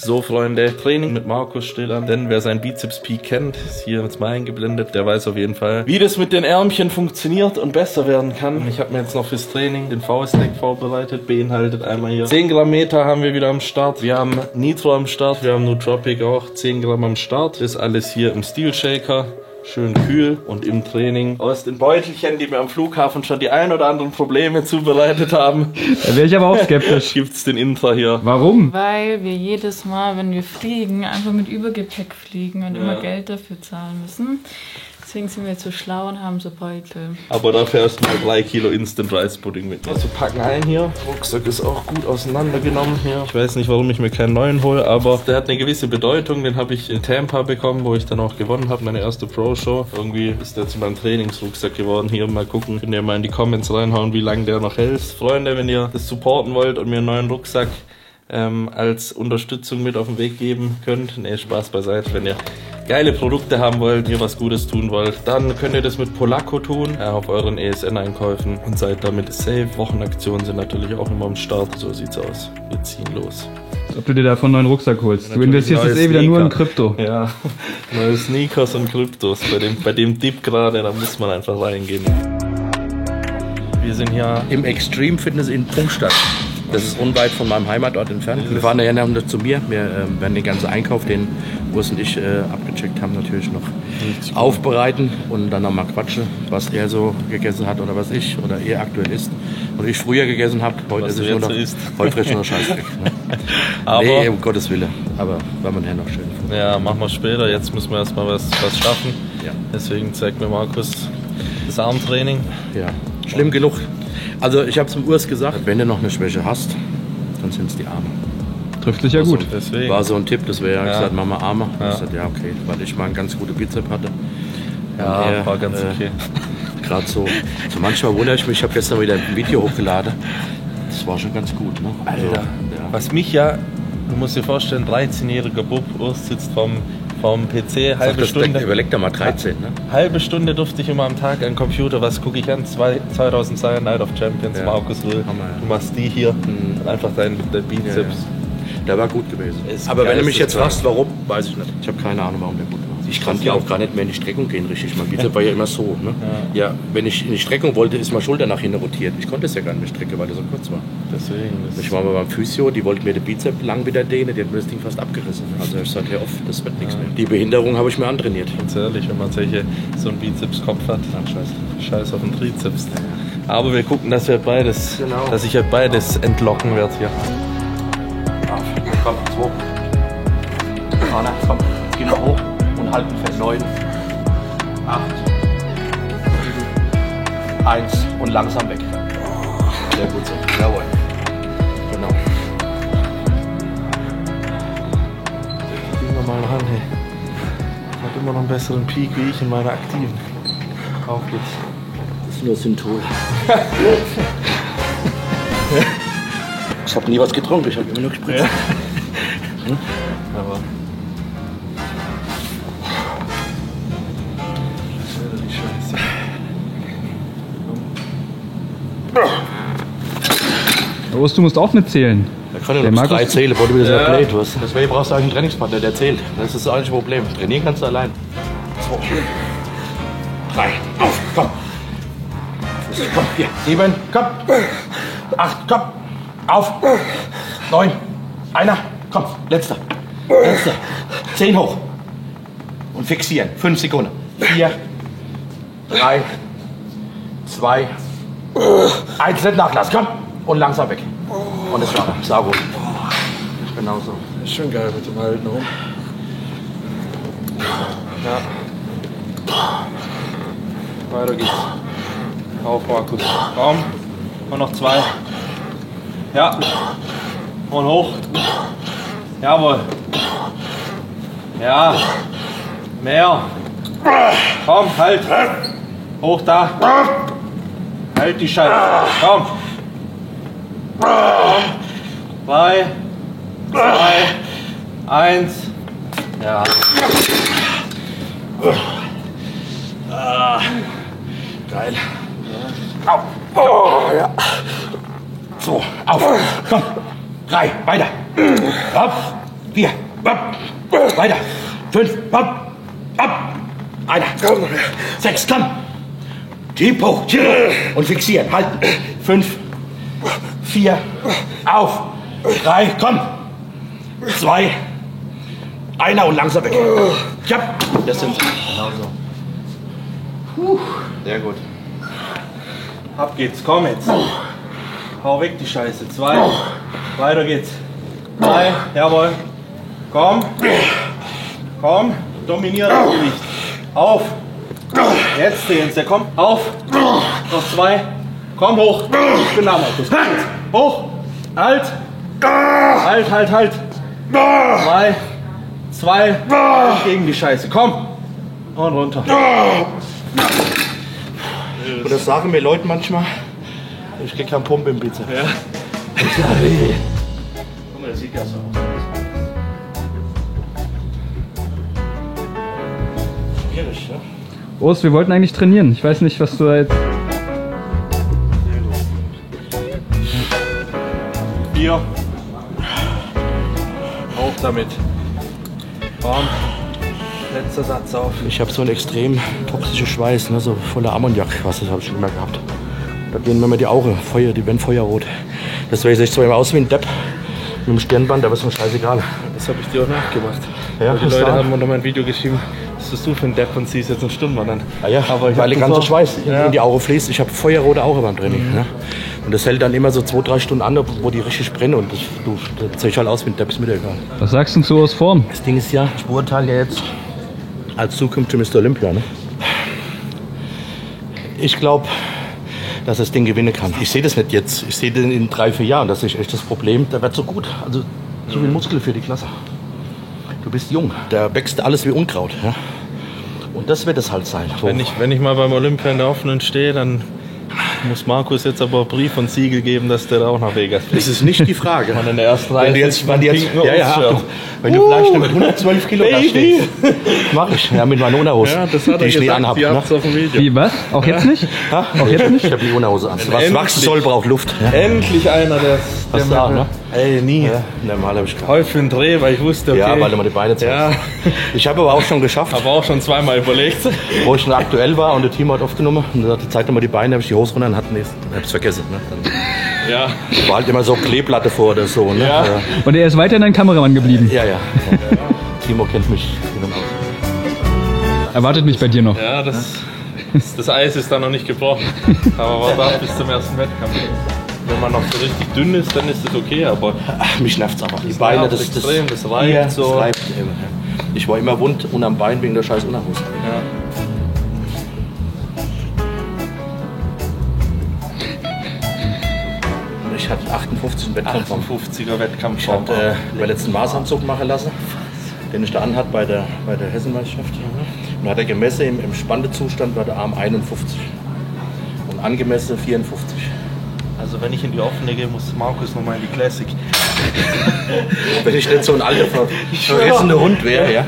So Freunde, Training mit Markus steht an, denn wer sein Bizeps Peak kennt, ist hier jetzt mal eingeblendet, der weiß auf jeden Fall, wie das mit den Ärmchen funktioniert und besser werden kann. Ich habe mir jetzt noch fürs Training den V-Stack vorbereitet, beinhaltet einmal hier 10 Gramm Meter haben wir wieder am Start, wir haben Nitro am Start, wir haben Nootropic auch 10 Gramm am Start, das ist alles hier im Steel Shaker. Schön kühl und im Training aus den Beutelchen, die mir am Flughafen schon die ein oder anderen Probleme zubereitet haben. Da wäre ich aber auch skeptisch. Gibt's den Intra hier. Warum? Weil wir jedes Mal, wenn wir fliegen, einfach mit Übergepäck fliegen und immer Geld dafür zahlen müssen. Deswegen sind wir zu schlau und haben so Beutel. Aber dafür erstmal 3 Kilo Instant Rice Pudding mit. Also packen ein hier. Rucksack ist auch gut auseinandergenommen hier. Ich weiß nicht, warum ich mir keinen neuen hole, aber der hat eine gewisse Bedeutung. Den habe ich in Tampa bekommen, wo ich dann auch gewonnen habe, meine erste Pro-Show. Irgendwie ist der zu meinem Trainingsrucksack geworden. Hier mal gucken, könnt ihr mal in die Comments reinhauen, wie lange der noch hält. Freunde, wenn ihr das supporten wollt und mir einen neuen Rucksack als Unterstützung mit auf den Weg geben könnt. Ne, Spaß beiseite. Wenn ihr geile Produkte haben wollt, mir was Gutes tun wollt, dann könnt ihr das mit Polacco tun, auf euren ESN-Einkäufen und seid damit safe. Wochenaktionen sind natürlich auch immer am Start. So sieht's aus. Wir ziehen los. Ob du dir davon einen neuen Rucksack holst. Du investierst jetzt wieder nur in Krypto. Ja, neue Sneakers und Kryptos. Bei dem Dip gerade, da muss man einfach reingehen. Wir sind hier im Extreme Fitness in Pfungstadt. Das ist unweit von meinem Heimatort entfernt. Wir fahren nachher zu mir. Wir werden den ganzen Einkauf, den Urs und ich abgecheckt haben, natürlich noch aufbereiten und dann nochmal quatschen, was er so gegessen hat oder was ich oder er aktuell isst. Und ich früher gegessen habe, heute esse ich nur noch, heute frisch nur noch Scheißdreck. Ne? Aber, nee, um Gottes Willen. Aber war man ja noch schön. Ja, machen wir später. Jetzt müssen wir erstmal was schaffen. Ja. Deswegen zeigt mir Markus das Armtraining. Ja, schlimm genug. Also ich habe zum Urs gesagt, wenn du noch eine Schwäche hast, dann sind es die Arme. Trifft sich ja gut. Deswegen. War so ein Tipp, das wäre ja gesagt, mach mal Arme. Ja. Ich sagte, ja okay, weil ich mal einen ganz guten Bizep hatte. Ja, war ganz okay. Gerade so manchmal wundere ich mich, ich habe gestern wieder ein Video hochgeladen. Das war schon ganz gut, ne? Alter, also, was mich ja, du musst dir vorstellen, 13-jähriger Bub, Urs sitzt vom PC, halbe Stunde. Überleg doch mal 13, ne? Halbe Stunde durfte ich immer am Tag an den Computer. Was gucke ich an? 2002 Night of Champions, Markus Rühl. Du machst die hier und einfach dein Bizeps. Ja. Der war gut gewesen. Aber wenn du mich jetzt fragst, warum, weiß ich nicht. Ich habe keine Ahnung, warum der gut war. Ich kann ja auch gar nicht mehr in die Streckung gehen, richtig. Mein Bizeps war ja immer so. Ne? Ja, wenn ich in die Streckung wollte, ist meine Schulter nach hinten rotiert. Ich konnte es ja gar nicht mehr strecken, weil er so kurz war. Deswegen. Ich war mal beim Physio, die wollten mir den Bizeps lang wieder dehnen, die hat mir das Ding fast abgerissen. Also ich sagte, hör auf, das wird nichts mehr. Die Behinderung habe ich mir antrainiert. Ganz ehrlich, wenn man so einen Bizepskopf hat, dann scheiß auf den Trizeps. Aber wir gucken, dass wir beides, dass ich halt beides entlocken werde hier. Komm, 2. Vorne, komm, geh noch hoch und halten fest. 9, 8, 7, 1 und langsam weg. Sehr gut so. Jawohl. Genau. Gehen wir mal ran, hey. Hat immer noch einen besseren Peak wie ich in meiner aktiven. Auf geht's. Das ist nur Synthol. Ich habe nie was getrunken, ich habe immer nur gespritzt. Aber die Scheiße. Urs, du musst auch nicht zählen. Da kann ja noch 3 zählen, bevor du wieder so blöd wirst. Deswegen brauchst du eigentlich einen Trainingspartner, der zählt. Das ist das eigentliche Problem. Trainieren kannst du allein. 2, 3, auf, komm. Komm, hier, 7, komm. 8, komm. Auf. 9, einer, komm, letzter. 10 hoch. Und fixieren, 5 Sekunden. 4, 3, 2, 1, nicht nachlassen, komm. Und langsam weg. Und das war sau gut. Genau so. Ist schon geil mit dem Halten rum. Ja. Weiter geht's. Auf, Markus. Komm. Und noch 2. Ja. Und hoch. Jawohl. Ja. Mehr. Komm, halt. Hoch da. Halt die Scheiße. Komm. 3, 2, 1. Ja. Geil. Auf. Oh, ja. So, auf. Komm. 3, weiter. Auf. 4. Weiter. 5. Einer. 6. Komm. Tempo. Und fixieren. Halten. 5. 4. Auf. 3. Komm. 2. Einer und langsam weg. Ja. Das sind genau so. Sehr gut. Ab geht's, komm jetzt. Hau weg die Scheiße. 2. Weiter geht's. 3. Jawohl. Komm. Komm. Dominiere das Gewicht. Auf. Jetzt drehen Sie. Komm. Auf. Noch 2. Komm hoch. Genau, Markus. Hoch. Halt. Halt. 3. 2. Gegen die Scheiße. Komm. Und runter. Und das sagen mir Leute manchmal, ich krieg keinen Pump im Pizza. Ja. Guck mal, das sieht ja so aus. Schwierig, ne? Urs, wir wollten eigentlich trainieren. Ich weiß nicht, was du da jetzt... 4. Hoch damit. Komm. Letzter Satz auf. Ich habe so einen extrem toxischen Schweiß, ne, so voller Ammoniak, was das habe ich schon immer gehabt. Da gehen mir die Augen, Feuer, die werden feuerrot. Deswegen sehe ich zwar immer aus wie ein Depp mit dem Stirnband, aber ist mir scheißegal. Das habe ich dir auch nachgemacht. Ja, die Leute haben mir noch mal ein Video geschrieben, was bist du für ein Depp und ziehst jetzt einen Stundenmann an. Ah ja, aber weil der ganze Schweiß ja. in die Augen fließt. Ich habe feuerrote Augen beim Training. Ne? Und das hält dann immer so 2-3 Stunden an, wo die richtig brennen. Und das sehe ich halt aus wie ein Depp, ist mir egal. Was sagst du zu Urs Form? Das Ding ist ja, ich beurteile ja jetzt als zukünftiger Mr. Olympia. Ne? Ich glaube, dass das Ding gewinnen kann. Ich sehe das nicht jetzt. Ich sehe den in 3-4 Jahren. Das ist echt das Problem. Der wird so gut. Also so viel Muskel für die Klasse. Du bist jung. Da wächst alles wie Unkraut. Ja? Und das wird es halt sein. So. Wenn ich mal beim Olympia in der Offenen stehe, dann muss Markus jetzt aber Brief und Siegel geben, dass der da auch nach Vegas fliegt. Das ist nicht die Frage. Und in der ersten Reihe wenn du vielleicht noch mit 112 Kilo da stehst, mach ich. Ja, mit meiner Unterhose, Ja, das hat die er ich nie gesagt, anhabe. die Ne? habt's auf dem Video. Wie, was? Auch jetzt nicht? Ha? Auch jetzt nicht? Ich habe die Unterhose an. Was Endlich. wachsen soll, braucht Luft. Ja. Endlich einer, der Hast du auch, ne? Ey, nie. Ja, normal habe ich gehabt. Heute für einen Dreh, weil ich wusste, okay. Ja, weil du mal die Beine zeigst. Ja, Ich habe aber auch schon geschafft, aber auch schon zweimal überlegt. wo ich schon aktuell war und der Team hat aufgenommen. Und da zeigt er mal die Beine, habe ich die Hose runter und habe es vergessen. Ne? Dann Ja. war halt immer so Kleeplatte vor oder so. Ne? Ja. Und er ist weiterhin ein Kameramann geblieben. Ja. Timo kennt mich aus. Erwartet mich bei dir noch. Ja, das Eis ist da noch nicht gebrochen. Aber warte ab bis zum ersten Wettkampf. Wenn man noch so richtig dünn ist, dann ist das okay, aber Ach, mich nervt's einfach. Die das Beine, nervt das extrem, das reibt ja, so. Das reibt eben. Ich war immer wund unterm Bein wegen der scheiß Unterhose. ja. Ich hatte 58 Wettkampf. 58er Wettkampf. Ich hatte meinen letzten Maßanzug machen lassen, den ich da anhat bei der Hessenmeisterschaft. Und da hat er gemessen, im Spandezustand war der Arm 51 und angemessen 54. Also wenn ich in die Offene gehe, muss Markus nochmal in die Classic. Wenn ich nicht so ein alter verrissender Hund wäre, ja.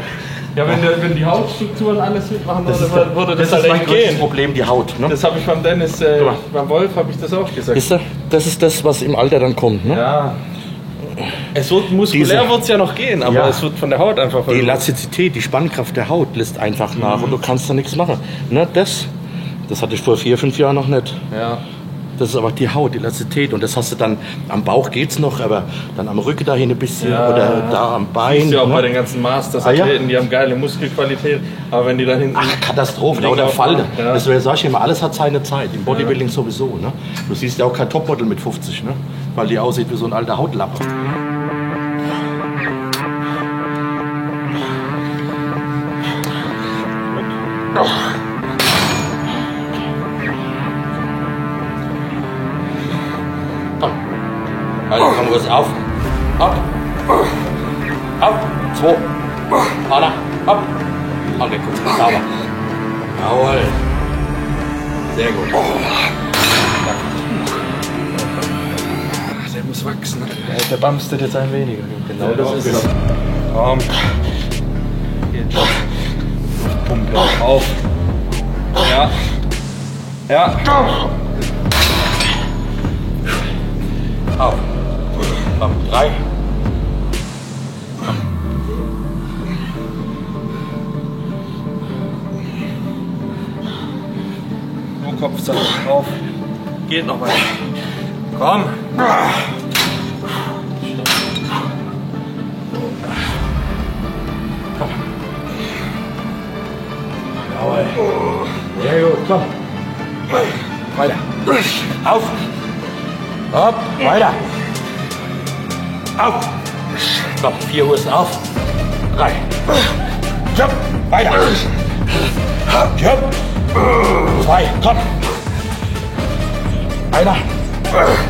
Ja, wenn die Hautstrukturen alles mitmachen würde, würde das Das ist halt mein echt größtes gehen. Problem, die Haut. Ne? Das habe ich beim Dennis, beim Wolf habe ich das auch gesagt. Wisst ihr, das ist das, was im Alter dann kommt. Ne? Ja. Es wird muskulär wird's ja noch gehen, aber Ja. es wird von der Haut einfach Die verloren. Elastizität, die Spannkraft der Haut lässt einfach nach und du kannst da nichts machen. Ne? Das hatte ich vor 4-5 Jahren noch nicht. Ja. Das ist aber die Haut, die Elastizität. Und das hast du dann, am Bauch geht's noch, aber dann am Rücken dahin ein bisschen Ja. oder da am Bein. Siehst du ja auch ne? bei den ganzen Masters-Athleten, die haben geile Muskelqualität, aber wenn die dann hinten... Ach, Katastrophe, Ding oder aufmachen, Falte. ja. Deswegen sag ich immer, alles hat seine Zeit. Im Bodybuilding sowieso. Ne? Du siehst ja auch kein Topmodel mit 50, ne? Weil die aussieht wie so ein alter Hautlappe. Also komm kurz auf. Ab. Ab. 2. Einer. Ab. Okay, gut. Sauber. Jawohl. Sehr gut. Der muss wachsen. Der bamstet jetzt ein weniger. Genau das ist es. Komm. Geht schon. Pumpe auf. Ja. Ja. Auf. Auf. 3. Kopf auf. Geht noch weiter. Komm. Komm. Jawohl. Sehr gut, komm. Weiter. Auf. Hopp, weiter. Auf. Komm, 4 Uhr ist auf. 3. Jump, weiter. Jump. 2, komm. Einer.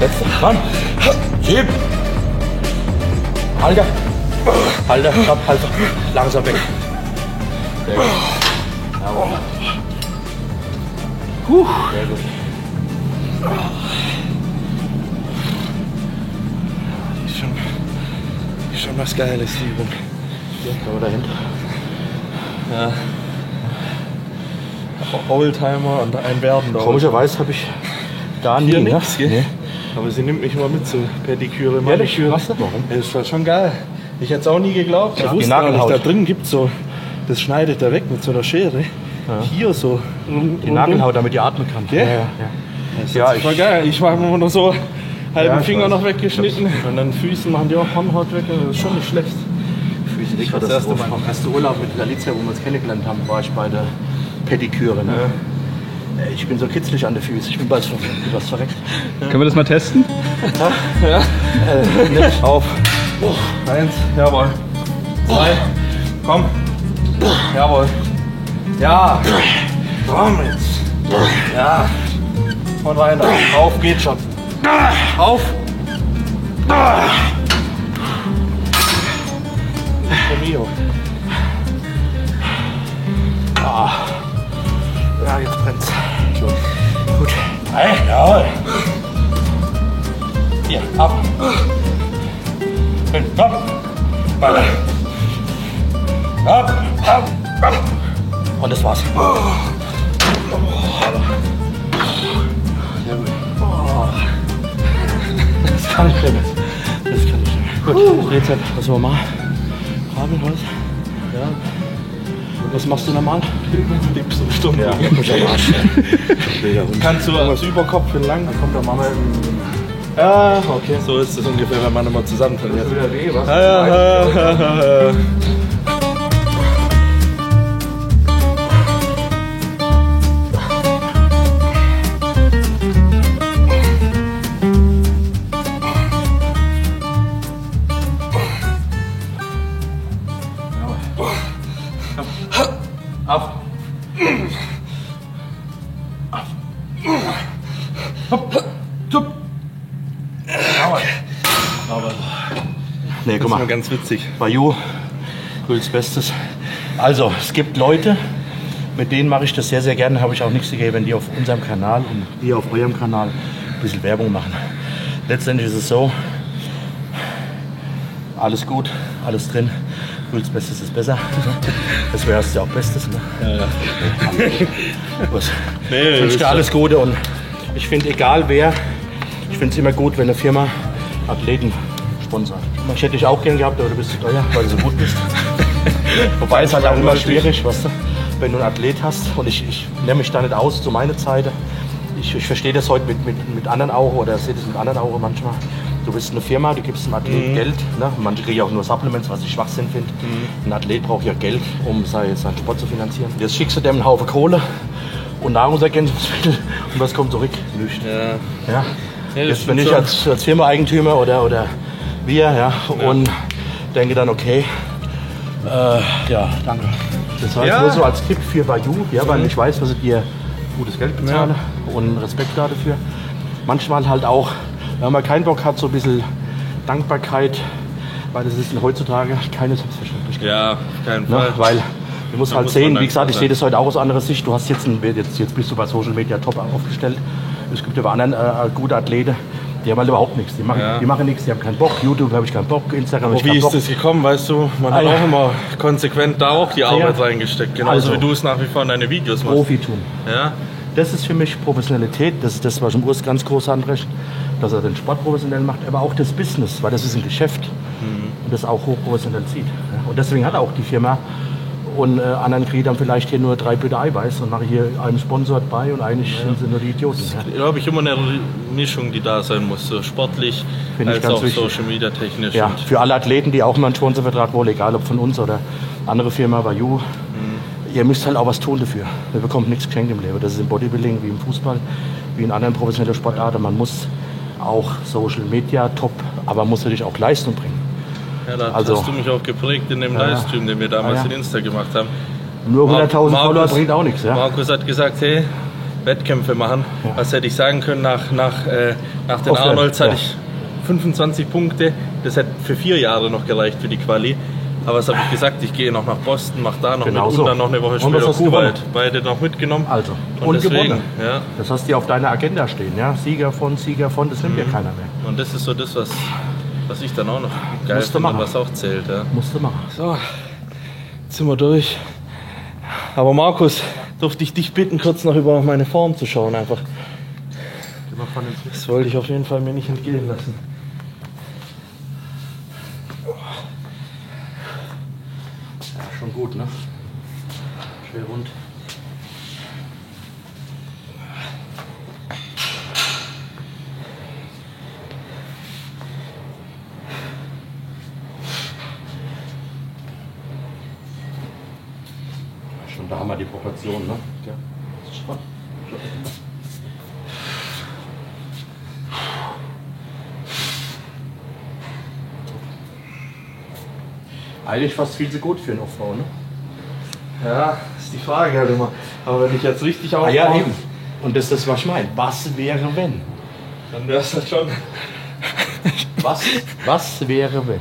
Letzter, komm. Schieb. Halter. Halter, stopp, Halter. Langsam weg. Sehr gut. Jawohl. Sehr gut. Ist schon was Geiles, die Übung. Hier, können wir dahinter. Ja. Oldtimer und ein werdender. Komischerweise habe ich gar nie, Hier ne? nichts, gell? Nee. Aber sie nimmt mich immer mit zu Pediküre, Ehrlich? Maniküre. Was denn? Warum? Das ist schon geil. Ich hätte es auch nie geglaubt. Ich Ja, die wusste gar nicht, Nagelhaut. da drin gibt es so, das schneidet er weg mit so einer Schere. Hier so. Die Nagelhaut, damit die atmen kann. Ja? Ja, Das war geil. Ich war immer nur so halben Ja, ich Finger weiß. noch weggeschnitten. Und dann Füßen machen die auch Hornhaut weg. Das ist schon nicht schlecht. Füße dick. Das Das erste erste Mal. Mal. Erste Urlaub mit Galizia, wo wir uns kennengelernt haben, war ich bei der Pediküre. Ne? Ich bin so kitzlig an den Füßen. Ich bin bald verreckt. Können wir das mal testen? Nicht auf. 1, jawohl. 2, komm. Jawohl. Ja. Komm jetzt. Ja. Und weiter. Auf geht schon. Auf. Mio. Ja, jetzt brennt's. Gut. Hey, jawohl. Hier, ab. Hin, komm. Weiter. Ab, ab, ab. Und das war's. Sehr gut. Das kann ich nicht mehr. Das kann ich nicht mehr. Gut, Rezept. Was wollen wir machen? Kabelholz. Ja. Was machst du normal? Dips und Stunden. Ja, muss ich am Arsch. Kannst du als Überkopf lang? Dann kommt der Mama Ja, okay. So ist es ungefähr, wenn man immer zusammen trainiert. wieder weh, was? Ja. Auf. Hopp. Zup. Nee, Das guck ist mal mal. ganz witzig. Bayou, grünes Bestes. Also, es gibt Leute, mit denen mache ich das sehr, sehr gerne. Habe ich auch nichts dagegen, wenn die auf unserem Kanal und die auf eurem Kanal ein bisschen Werbung machen. Letztendlich ist es so, alles gut, alles drin. Grünes Bestes ist besser. Das wäre ja auch Bestes. Ne? Ja. Was? Nee, Ich wünsche dir alles Gute und ich finde, egal wer, ich finde es immer gut, wenn eine Firma Athleten sponsert. Ich hätte dich auch gern gehabt, aber du bist zu teuer, weil du so gut bist. Wobei es halt auch immer schwierig, weißt du, wenn du einen Athlet hast und ich nehme mich da nicht aus zu meiner Zeit. Ich verstehe das heute mit anderen Augen oder sehe das mit anderen Augen manchmal. Du bist eine Firma, du gibst einem Athlet Geld. Ne? Manche kriegen auch nur Supplements, was ich Schwachsinn finde. Ein Athlet braucht ja Geld, um seinen Sport zu finanzieren. Jetzt schickst du dem einen Haufen Kohle und Nahrungsergänzungsmittel und was kommt zurück? Nichts. Ja. Ja. Ja, das Jetzt bin stimmt ich schon. als Firma-Eigentümer oder wir, ja, und denke dann, okay, ja, danke. Das heißt Ja. nur so als Tipp für Bayou, ja, weil ich weiß, dass ich dir gutes Geld bezahle und Respekt dafür. Manchmal halt auch, wenn man keinen Bock hat, so ein bisschen Dankbarkeit, weil das ist heutzutage keine Selbstverständlichkeit. Ja, auf keinen Ne? Fall. Weil du musst Da halt muss sehen, man wie gesagt, ich dankbar sehe das heute auch aus anderer Sicht. Du hast jetzt bist du bei Social Media top aufgestellt. Es gibt aber anderen gute Athleten, die haben halt überhaupt nichts. Die machen nichts, die haben keinen Bock. YouTube habe ich keinen Bock, Instagram habe ich Wie keinen ist Bock. das gekommen, weißt du? Man hat Ah, ja. auch immer konsequent da auch die Arbeit reingesteckt. Genauso Also. wie du es nach wie vor in deine Videos machst. Profitum. Ja? Das ist für mich Professionalität. Das ist das, was ich im Urs ganz groß anrechne, dass er den Sport professionell macht, aber auch das Business, weil das ist ein Geschäft und das auch hochprofessionell sieht. Ja. Und deswegen hat auch die Firma Und anderen kriegen dann vielleicht hier nur 3 Bütter Eiweiß und mache hier einem Sponsor bei und eigentlich sind sie nur die Idioten. Ich glaube, ich immer eine Mischung, die da sein muss, so sportlich als auch wichtig. Social Media technisch. Ja, für alle Athleten, die auch mal einen Sponsorvertrag wollen, egal ob von uns oder andere Firma, Vaju, ihr müsst halt auch was tun dafür. Ihr bekommt nichts geschenkt im Leben. Das ist im Bodybuilding wie im Fußball, wie in anderen professionellen Sportarten. Man muss auch Social Media top, aber man muss natürlich auch Leistung bringen. Ja, da hast du mich auch geprägt in dem Livestream, den wir damals in Insta gemacht haben. Nur 100.000 Follower bringt auch nichts. Ja? Markus hat gesagt, hey, Wettkämpfe machen. Ja. Was hätte ich sagen können nach den Arnolds hatte ich 25 Punkte. Das hätte für 4 Jahre noch gereicht für die Quali. Aber was habe ich gesagt? Ich gehe noch nach Boston, mache da noch mit und dann noch eine Woche später Kuwait. Beide noch mitgenommen. Also, und deswegen, gewonnen. Ja. Das hast du auf deiner Agenda stehen. Ja? Sieger von, das nimmt ja keiner mehr. Und das ist so das, was ich dann auch noch geil finde, was auch zählt. Ja. Musst du machen. So, jetzt sind wir durch. Aber Markus, durfte ich dich bitten, kurz noch über meine Form zu schauen einfach. Das wollte ich auf jeden Fall mir nicht entgehen lassen. Ja, schon gut, ne? Schwer rund. Da haben wir die Proportion, ne? Ja. Eigentlich fast viel zu gut für einen Aufbau, ne? Ja, ist die Frage halt immer. Aber wenn ich jetzt richtig aufbaue... ja, eben. Und das ist, was ich meine. Was wäre, wenn? Dann wäre es halt schon... Was wäre, wenn?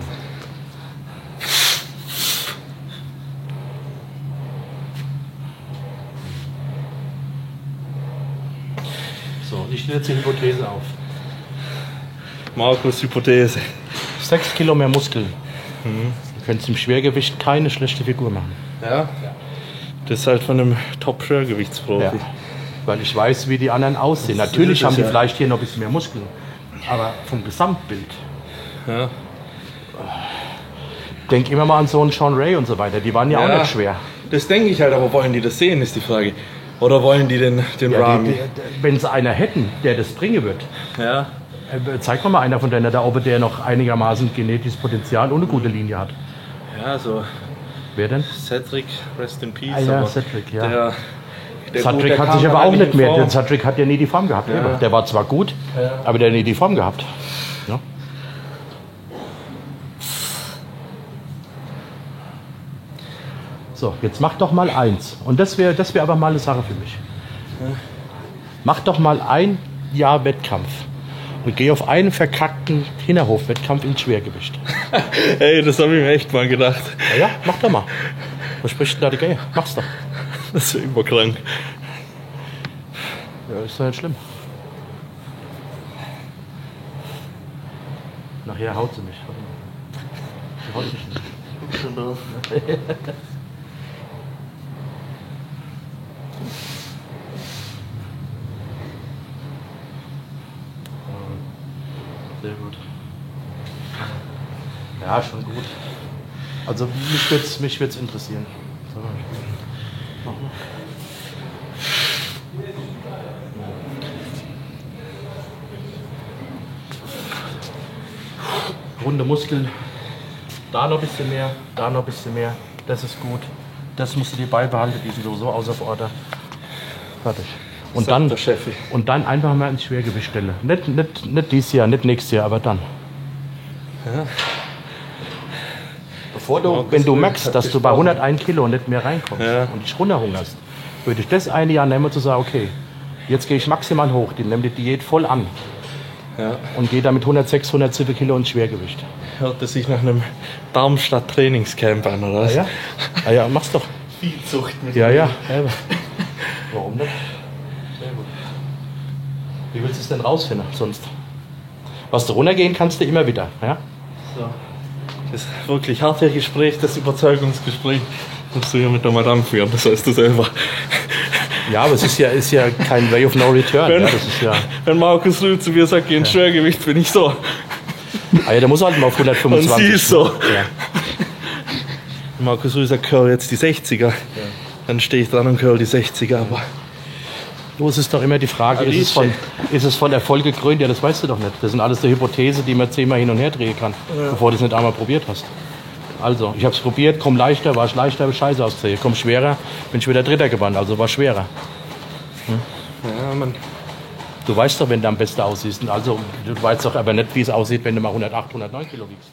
So, ich stelle jetzt die Hypothese auf. Markus, Hypothese. 6 Kilo mehr Muskeln. Du könntest im Schwergewicht keine schlechte Figur machen. Ja? Das ist halt von einem Top-Schwergewichtsprofi. Ja. Weil ich weiß, wie die anderen aussehen. Natürlich haben die vielleicht hier noch ein bisschen mehr Muskeln. Aber vom Gesamtbild. Ja. Denk immer mal an so einen Sean Ray und so weiter. Die waren ja auch nicht schwer. Das denke ich halt, aber wollen die das sehen, ist die Frage. Oder wollen die den Rami? Wenn sie einer hätten, der das bringen wird. Ja. Zeig mal einer von denen da oben, der noch einigermaßen genetisches Potenzial und eine gute Linie hat. Ja, so. Wer denn? Cedric, rest in peace. Ja, Cedric, ja. Cedric hat sich aber auch nicht mehr. Der Cedric hat ja nie die Form gehabt. Ja. Der war zwar gut, aber der hat nie die Form gehabt. Ja. So, jetzt mach doch mal eins. Und das wär aber mal eine Sache für mich. Mach doch mal ein Jahr Wettkampf. Und geh auf einen verkackten Hinterhof-Wettkampf ins Schwergewicht. Ey, das habe ich mir echt mal gedacht. Ja, mach doch mal. Was spricht denn da dagegen? Mach's doch. Das ist ja überkrank. Ja, ist doch nicht schlimm. Nachher haut sie mich. Sie haut mich nicht. Guck schon drauf. Sehr gut. Ja, schon gut. Also mich wird's interessieren. So, runde Muskeln. Da noch ein bisschen mehr, da noch ein bisschen mehr. Das ist gut. Das musst du dir beibehalten, die sind so außer Order. Fertig. Und dann einfach mal ins Schwergewicht stellen. Nicht dieses Jahr, nicht nächstes Jahr, aber dann. Ja. Wenn du merkst, dass du bei 101 Kilo nicht mehr reinkommst und dich runterhungerst, würde ich das eine Jahr nehmen, zu sagen, okay, jetzt gehe ich maximal hoch, die nehme die Diät voll an und gehe damit 106, 107 Kilo ins Schwergewicht. Hört das sich nach einem Darmstadt-Trainingscamp an, oder was? Ja, mach's doch. Viehzucht mit Ja. Warum nicht? Sehr gut. Wie willst du es denn rausfinden sonst? Was du runtergehen kannst du immer wieder. Ja? So. Das wirklich harte Gespräch, das Überzeugungsgespräch, musst du hier mit der Madame führen, das weißt du selber. Ja, aber es ist ja kein Way of No Return. Wenn Markus Rühl zu mir sagt, geh ins Schwergewicht, bin ich so. Ah ja, der muss halt mal auf 125. Und sie ist so. Markus Rüßer curl jetzt die 60er. Ja. Dann stehe ich dran und curl die 60er. Aber bloß ist doch immer die Frage, ist es von Erfolg gekrönt? Ja, das weißt du doch nicht. Das sind alles die Hypothesen, die man 10-mal hin und her drehen kann, bevor du es nicht einmal probiert hast. Also, ich habe es probiert, komm leichter, war ich leichter, habe ich scheiße ausgesehen. Komm schwerer, bin ich wieder Dritter geworden, also war schwerer. Ja, man. Du weißt doch, wenn du am besten aussiehst. Also, du weißt doch aber nicht, wie es aussieht, wenn du mal 108, 109 Kilo wiegst.